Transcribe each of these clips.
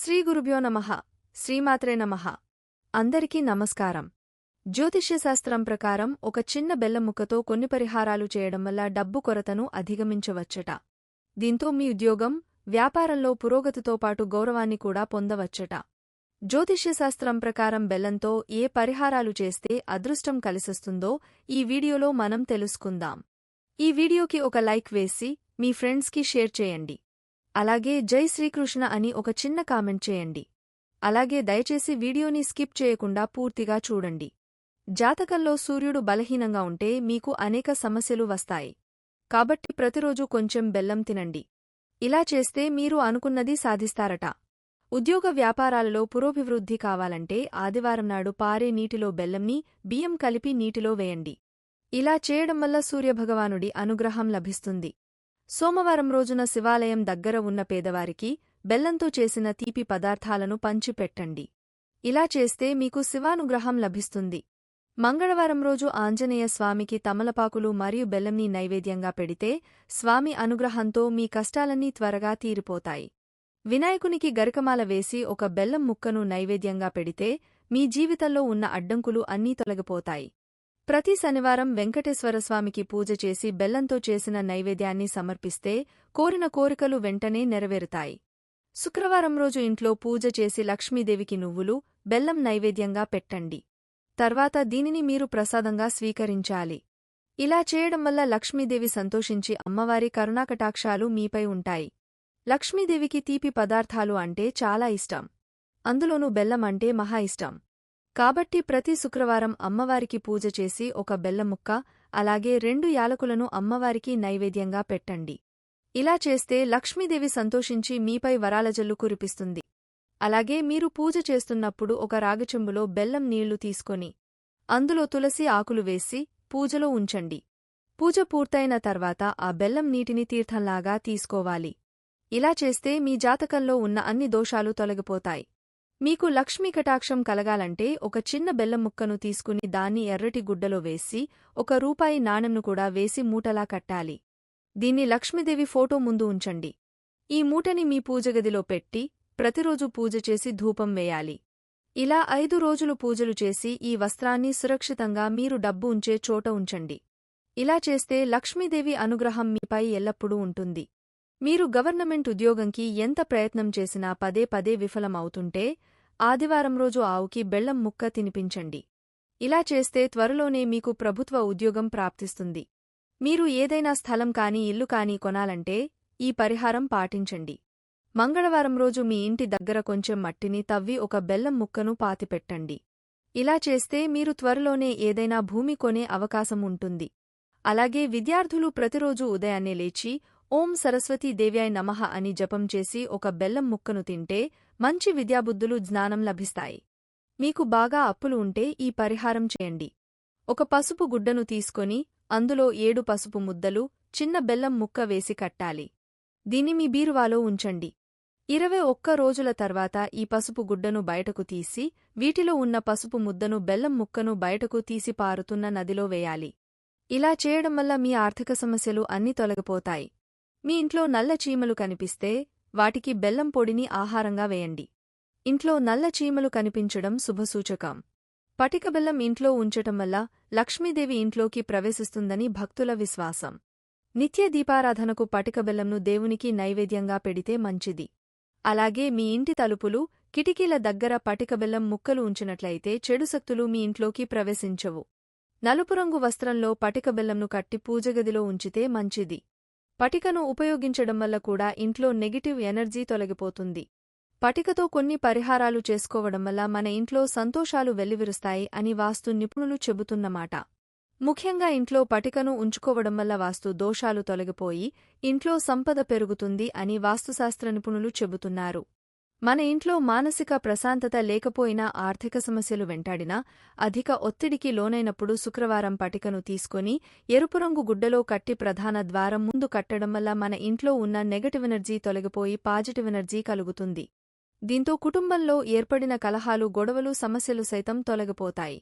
శ్రీ గురుభ్యో నమః శ్రీమాత్రే నమః అందరికీ నమస్కారం. జ్యోతిష్యశాస్త్రం ప్రకారం ఒక చిన్న బెల్లం ముక్కతో కొన్ని పరిహారాలు చేయడం వల్ల డబ్బు కొరతను అధిగమించవచ్చట. దీంతో మీ ఉద్యోగం, వ్యాపారంలో పురోగతితో పాటు గౌరవాన్ని కూడా పొందవచ్చట. జ్యోతిష్యశాస్త్రం ప్రకారం బెల్లంతో ఏ పరిహారాలు చేస్తే అదృష్టం కలిసొస్తుందో ఈ వీడియోలో మనం తెలుసుకుందాం. ఈ వీడియోకి ఒక లైక్ వేసి మీ ఫ్రెండ్స్కి షేర్ చేయండి. అలాగే జై శ్రీకృష్ణ అని ఒక చిన్న కామెంట్ చేయండి. అలాగే దయచేసి వీడియోని స్కిప్ చేయకుండా పూర్తిగా చూడండి. జాతకంలో సూర్యుడు బలహీనంగా ఉంటే మీకు అనేక సమస్యలు వస్తాయి. కాబట్టి ప్రతిరోజు కొంచెం బెల్లం తినండి. ఇలా చేస్తే మీరు అనుకున్నది సాధిస్తారట. ఉద్యోగ వ్యాపారాలలో పురోభివృద్ధి కావాలంటే ఆదివారం నాడు పారే నీటిలో బెల్లంని, బియ్యం కలిపి నీటిలో వేయండి. ఇలా చేయడం వల్ల సూర్యభగవానుడి అనుగ్రహం లభిస్తుంది. సోమవారం రోజున శివాలయం దగ్గర ఉన్న పేదవారికి బెల్లంతో చేసిన తీపి పదార్థాలను పంచిపెట్టండి. ఇలా చేస్తే మీకు శివానుగ్రహం లభిస్తుంది. మంగళవారం రోజు ఆంజనేయ స్వామికి తమలపాకులు మరియు బెల్లంని నైవేద్యంగా పెడితే స్వామి అనుగ్రహంతో మీ కష్టాలన్నీ త్వరగా తీరిపోతాయి. వినాయకునికి గరికమాల వేసి ఒక బెల్లం ముక్కను నైవేద్యంగా పెడితే మీ జీవితంలో ఉన్న అడ్డంకులు అన్నీ తొలగిపోతాయి. ప్రతి శనివారం వెంకటేశ్వరస్వామికి పూజ చేసి బెల్లంతో చేసిన నైవేద్యాన్ని సమర్పిస్తే కోరిన కోరికలు వెంటనే నెరవేరుతాయి. శుక్రవారం రోజు ఇంట్లో పూజ చేసి లక్ష్మీదేవికి నువ్వులు, బెల్లం నైవేద్యంగా పెట్టండి. తర్వాత దీనిని మీరు ప్రసాదంగా స్వీకరించాలి. ఇలా చేయడం వల్ల లక్ష్మీదేవి సంతోషించి అమ్మవారి కరుణాకటాక్షాలు మీపై ఉంటాయి. లక్ష్మీదేవికి తీపి పదార్థాలు అంటే చాలా ఇష్టం. అందులోనూ బెల్లం అంటే మహా ఇష్టం. కాబట్టి ప్రతి శుక్రవారం అమ్మవారికి పూజ చేసి ఒక బెల్లం ముక్క, అలాగే 2 యాలకులను అమ్మవారికి నైవేద్యంగా పెట్టండి. ఇలా చేస్తే లక్ష్మీదేవి సంతోషించి మీపై వరాలజల్లు కురిపిస్తుంది. అలాగే మీరు పూజ చేస్తున్నప్పుడు ఒక రాగిచెంబులో బెల్లం నీళ్లు తీసుకొని అందులో తులసి ఆకులు వేసి పూజలో ఉంచండి. పూజ పూర్తయిన తర్వాత ఆ బెల్లం నీటిని తీర్థంలాగా తీసుకోవాలి. ఇలా చేస్తే మీ జాతకంలో ఉన్న అన్ని దోషాలు తొలగిపోతాయి. మీకు లక్ష్మీ కటాక్షం కలగాలంటే ఒక చిన్న బెల్లం ముక్కను తీసుకుని దాన్ని ఎర్రటి గుడ్డలో వేసి ₹1 నాణెంను కూడా వేసి మూటలా కట్టాలి. దీన్ని లక్ష్మీదేవి ఫోటో ముందు ఉంచండి. ఈ మూటని మీ పూజగదిలో పెట్టి ప్రతిరోజు పూజ చేసి ధూపం వేయాలి. ఇలా 5 రోజులు పూజలు చేసి ఈ వస్త్రాన్ని సురక్షితంగా మీరు డబ్బు ఉంచే చోట ఉంచండి. ఇలా చేస్తే లక్ష్మీదేవి అనుగ్రహం మీపై ఎల్లప్పుడూ ఉంటుంది. మీరు గవర్నమెంట్ ఉద్యోగంకి ఎంత ప్రయత్నం చేసినా పదే పదే విఫలమవుతుంటే ఆదివారం రోజు ఆవుకి బెల్లం ముక్క తినిపించండి. ఇలా చేస్తే త్వరలోనే మీకు ప్రభుత్వ ఉద్యోగం ప్రాప్తిస్తుంది. మీరు ఏదైనా స్థలం కానీ ఇల్లు కానీ కొనాలంటే ఈ పరిహారం పాటించండి. మంగళవారం రోజు మీ ఇంటి దగ్గర కొంచెం మట్టిని తవ్వి ఒక బెల్లం ముక్కను పాతిపెట్టండి. ఇలా చేస్తే మీరు త్వరలోనే ఏదైనా భూమి కొనే అవకాశం ఉంటుంది. అలాగే విద్యార్థులు ప్రతిరోజు ఉదయాన్నే లేచి ఓం సరస్వతీ దేవ్యాయ నమః అని జపం చేసి ఒక బెల్లం ముక్కను తింటే మంచి విద్యాబుద్ధులు, జ్ఞానం లభిస్తాయి. మీకు బాగా అప్పులు ఉంటే ఈ పరిహారం చేయండి. ఒక పసుపు గుడ్డను తీసుకొని అందులో 7 పసుపు ముద్దలు, చిన్న బెల్లం ముక్క వేసి కట్టాలి. దీన్ని మీ బీరువాలో ఉంచండి. 21 రోజుల తర్వాత ఈ పసుపు గుడ్డను బయటకు తీసి వీటిలో ఉన్న పసుపు ముద్దను, బెల్లం ముక్కను బయటకు తీసి పారుతున్న నదిలో వేయాలి. ఇలా చేయడం వల్ల మీ ఆర్థిక సమస్యలు అన్నీ తొలగిపోతాయి. మీ ఇంట్లో నల్ల చీమలు కనిపిస్తే వాటికి బెల్లం పొడిని ఆహారంగా వేయండి. ఇంట్లో నల్ల చీమలు కనిపించడం శుభసూచకం. పటిక బెల్లం ఇంట్లో ఉంచటం వల్ల లక్ష్మీదేవి ఇంట్లోకి ప్రవేశిస్తుందని భక్తుల విశ్వాసం. నిత్య దీపారాధనకు పటిక బెల్లంను దేవునికి నైవేద్యంగా పెడితే మంచిది. అలాగే మీ ఇంటి తలుపులు, కిటికీల దగ్గర పటిక బెల్లం ముక్కలు ఉంచినట్లయితే చెడు శక్తులు మీ ఇంట్లోకి ప్రవేశించవు. నలుపు రంగు వస్త్రంలో పటిక బెల్లంను కట్టి పూజగదిలో ఉంచితే మంచిది. పటికను ఉపయోగించడం వల్ల కూడా ఇంట్లో నెగటివ్ ఎనర్జీ తొలగిపోతుంది. పటికతో కొన్ని పరిహారాలు చేసుకోవడం వల్ల మన ఇంట్లో సంతోషాలు వెల్లివిరుస్తాయి అని వాస్తు నిపుణులు చెబుతున్నమాట. ముఖ్యంగా ఇంట్లో పటికను ఉంచుకోవడం వల్ల వాస్తు దోషాలు తొలగిపోయి ఇంట్లో సంపద పెరుగుతుంది అని వాస్తుశాస్త్ర నిపుణులు చెబుతున్నారు. మన ఇంట్లో మానసిక ప్రశాంతత లేకపోయినా, ఆర్థిక సమస్యలు వెంటాడినా, అధిక ఒత్తిడికి లోనైనప్పుడు శుక్రవారం పటికను తీసుకొని ఎరుపు రంగు గుడ్డలో కట్టి ప్రధాన ద్వారం ముందు కట్టడం వల్ల మన ఇంట్లో ఉన్న నెగటివ్ ఎనర్జీ తొలగిపోయి పాజిటివ్ ఎనర్జీ కలుగుతుంది. దీంతో కుటుంబంలో ఏర్పడిన కలహాలు, గొడవలు, సమస్యలు సైతం తొలగిపోతాయి.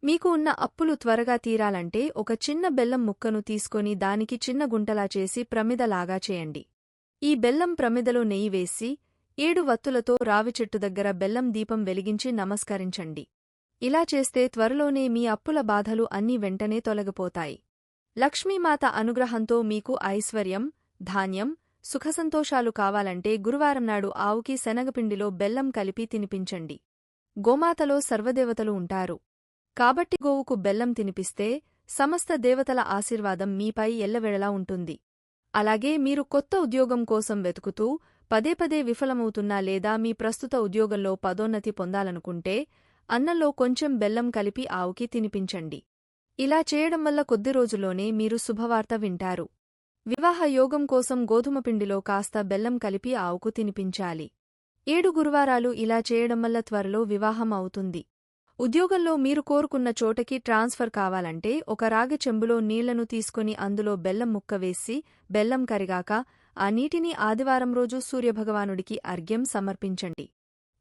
మీకు ఉన్న అప్పులు త్వరగా తీరాలంటే ఒక చిన్న బెల్లం ముక్కను తీసుకొని దానికి చిన్న గుంటలా చేసి ప్రమిదలాగా చేయండి. ఈ బెల్లం ప్రమిదలో నెయ్యి వేసి 7 వత్తులతో రావి చెట్టు దగ్గర బెల్లం దీపం వెలిగించి నమస్కరించండి. ఇలా చేస్తే త్వరలోనే మీ అప్పుల బాధలు అన్నీ వెంటనే తొలగిపోతాయి. లక్ష్మీమాత అనుగ్రహంతో మీకు ఐశ్వర్యం, ధాన్యం, సుఖసంతోషాలు కావాలంటే గురువారం నాడు ఆవుకి శనగపిండిలో బెల్లం కలిపి తినిపించండి. గోమాతలో సర్వదేవతలు ఉంటారు. కాబట్టి గోవుకు బెల్లం తినిపిస్తే సమస్త దేవతల ఆశీర్వాదం మీపై ఎల్లవెళలా ఉంటుంది. అలాగే మీరు కొత్త ఉద్యోగం కోసం వెతుకుతూ పదేపదే విఫలమవుతున్నా లేదా మీ ప్రస్తుత ఉద్యోగంలో పదోన్నతి పొందాలనుకుంటే అన్నంలో కొంచెం బెల్లం కలిపి ఆవుకి తినిపించండి. ఇలా చేయడం వల్ల కొద్ది రోజుల్లోనే మీరు శుభవార్త వింటారు. వివాహ యోగం కోసం గోధుమ పిండిలో కాస్త బెల్లం కలిపి ఆవుకు తినిపించాలి. 7 గురువారాలు ఇలా చేయడం వల్ల త్వరలో వివాహం అవుతుంది. ఉద్యోగంలో మీరు కోరుకున్న చోటకి ట్రాన్స్ఫర్ కావాలంటే ఒక రాగి చెంబులో నీళ్లను తీసుకుని అందులో బెల్లం ముక్క వేసి బెల్లం కరిగాక ఆ నీటిని ఆదివారం రోజు సూర్యభగవానుడికి అర్ఘ్యం సమర్పించండి.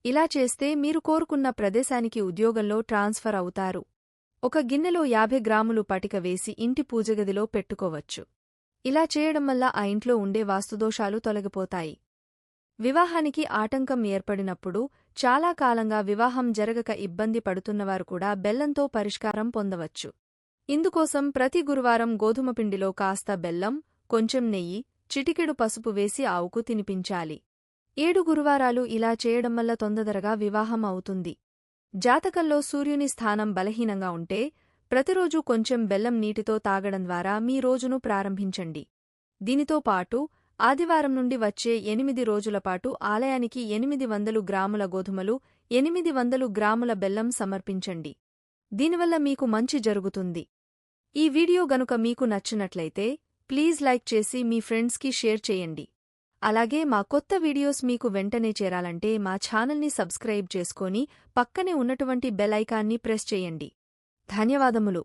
ఇలా చేస్తే మీరు కోరుకున్న ప్రదేశానికి ఉద్యోగంలో ట్రాన్స్ఫర్ అవుతారు. ఒక గిన్నెలో 50 గ్రాములు పటిక వేసి ఇంటి పూజగదిలో పెట్టుకోవచ్చు. ఇలా చేయడం వల్ల ఆ ఇంట్లో ఉండే వాస్తుదోషాలు తొలగిపోతాయి. వివాహానికి ఆటంకం ఏర్పడినప్పుడు చాలా కాలంగా వివాహం జరగక ఇబ్బంది పడుతున్నవారు కూడా బెల్లంతో పరిష్కారం పొందవచ్చు. ఇందుకోసం ప్రతి గురువారం గోధుమ పిండిలో కాస్త బెల్లం, కొంచెం నెయ్యి, చిటికెడు పసుపు వేసి ఆవుకు తినిపించాలి. 7 గురువారాలు ఇలా చేయడం వల్ల తొందరగా వివాహం అవుతుంది. జాతకంలో సూర్యుని స్థానం బలహీనంగా ఉంటే ప్రతిరోజూ కొంచెం బెల్లం నీటితో తాగడం ద్వారా మీ రోజును ప్రారంభించండి. దీనితో పాటు ఆదివారం నుండి వచ్చే 8 రోజులపాటు ఆలయానికి 800 గ్రాముల గోధుమలు, 800 గ్రాముల బెల్లం సమర్పించండి. దీనివల్ల మీకు మంచి జరుగుతుంది. ఈ వీడియో గనుక మీకు నచ్చినట్లయితే ప్లీజ్ లైక్ చేసి మీ ఫ్రెండ్స్కి షేర్ చేయండి. అలాగే మా కొత్త వీడియోస్ మీకు వెంటనే చేరాలంటే మా ఛానల్ని సబ్స్క్రైబ్ చేసుకొని పక్కనే ఉన్నటువంటి బెల్ ఐకాన్ని ప్రెస్ చేయండి. ధన్యవాదములు.